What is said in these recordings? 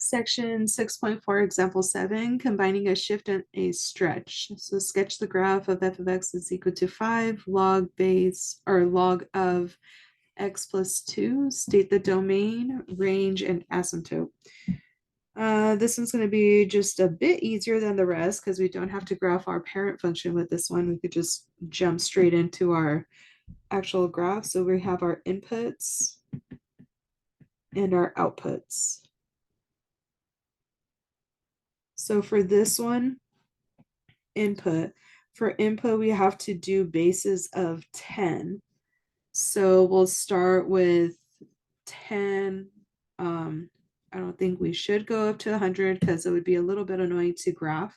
Section 6.4, example 7, combining a shift and a stretch. So sketch the graph of f of x is equal to 5 log base or log of x plus 2. State the domain, range, and asymptote. This one's going to be just a bit easier than the rest because we don't have to graph our parent function with this one. We could just jump straight into our actual graph. So we have our inputs and our outputs. So for this one, for input, we have to do bases of 10. So we'll start with 10. I don't think we should go up to 100 because it would be a little bit annoying to graph.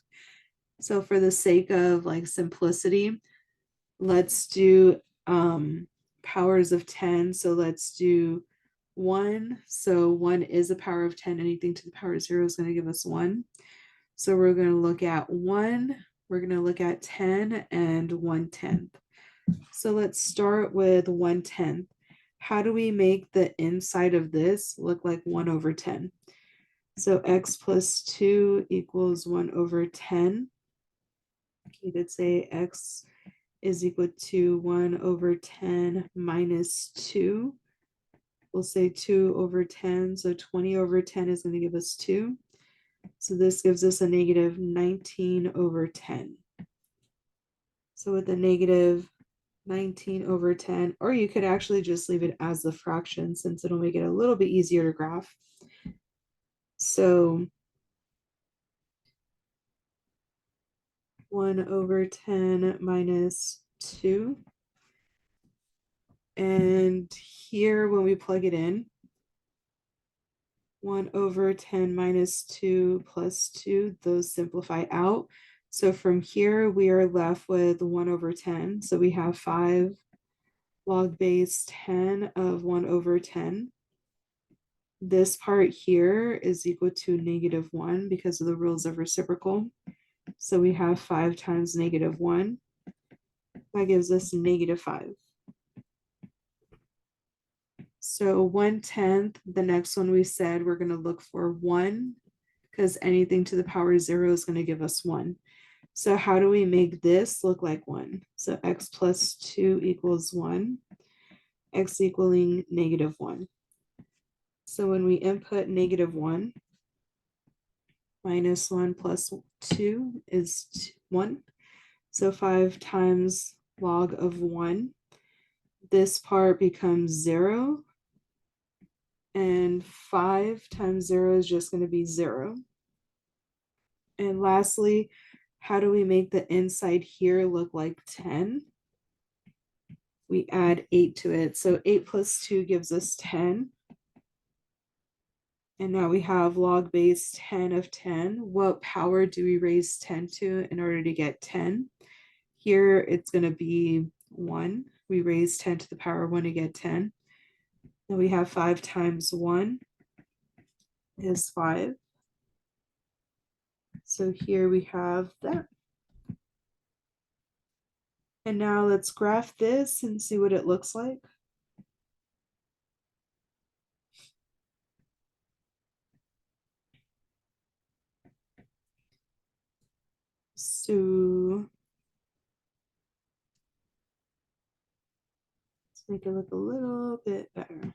So for the sake of like simplicity, let's do powers of 10. So let's do 1. So 1 is a power of 10. Anything to the power of 0 is going to give us 1. So we're going to look at 1, we're going to look at 10, and 1/10. So let's start with 1/10. How do we make the inside of this look like 1/10? So x plus 2 equals 1/10. You could say x is equal to 1/10 minus 2. We'll say 2/10, so 20/10 is going to give us 2. So this gives us a negative 19/10. So with a negative 19/10, or you could actually just leave it as the fraction since it'll make it a little bit easier to graph. So 1/10 minus 2. And here when we plug it in, 1/10 minus 2 plus 2, those simplify out. So from here, we are left with 1/10. So we have 5 log base 10 of 1/10. This part here is equal to -1 because of the rules of reciprocal. So we have 5 times -1. That gives us -5. So 1/10, the next one we said we're going to look for 1 because anything to the power 0 is going to give us 1. So how do we make this look like 1? So x plus 2 equals 1, x equaling -1. So when we input -1, minus 1 plus 2 is 1. So 5 times log of 1. This part becomes 0. And 5 times 0 is just going to be 0. And lastly, how do we make the inside here look like 10? We add 8 to it. So 8 plus 2 gives us 10. And now we have log base 10 of 10. What power do we raise 10 to in order to get 10? Here it's going to be 1. We raise 10 to the power 1 to get 10. And we have 5 times 1 is 5. So here we have that. And now let's graph this and see what it looks like. So let's make it look a little bit better.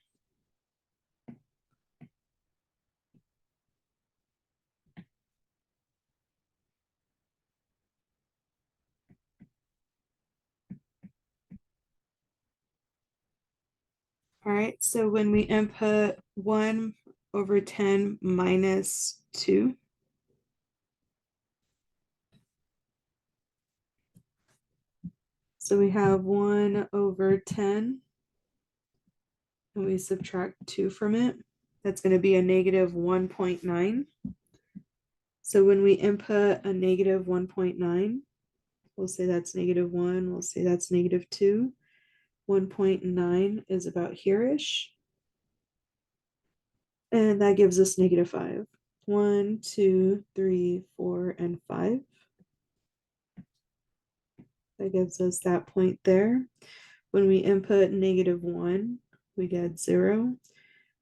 All right, so when we input 1/10 minus 2, so we have 1/10, and we subtract 2 from it. That's going to be a negative 1.9. So when we input a negative 1.9, we'll say that's -1, we'll say that's -2. 1.9 is about here-ish. And that gives us -5. 1, 2, 3, 4, and 5. That gives us that point there. When we input -1, we get 0.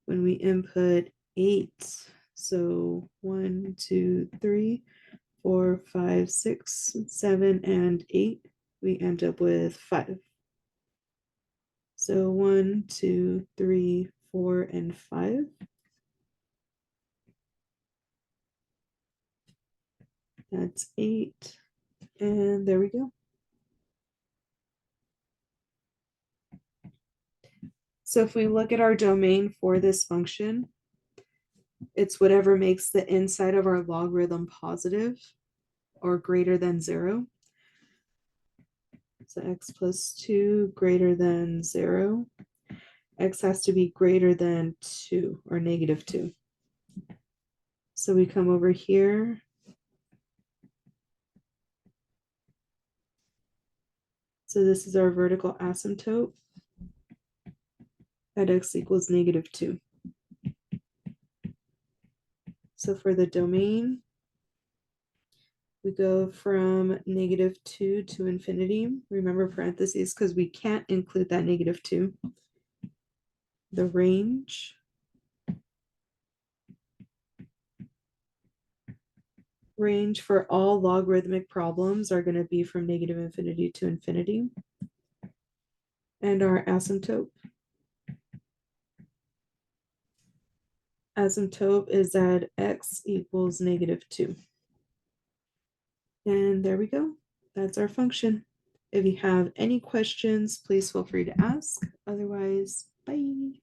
When we input 8, So 1, 2, 3, 4, 5, 6, 7, and 8. We end up with 5. So 1, 2, 3, 4, and 5. That's 8. And there we go. So if we look at our domain for this function, it's whatever makes the inside of our logarithm positive or greater than 0. So x plus 2 greater than 0. X has to be greater than 2 or negative 2. So we come over here. So this is our vertical asymptote at x equals negative 2. So for the domain, we go from negative 2 to infinity. Remember parentheses because we can't include that negative 2. The range for all logarithmic problems are going to be from negative infinity to infinity. And our asymptote is at x equals negative 2. And there we go. That's our function. If you have any questions, please feel free to ask. Otherwise, bye.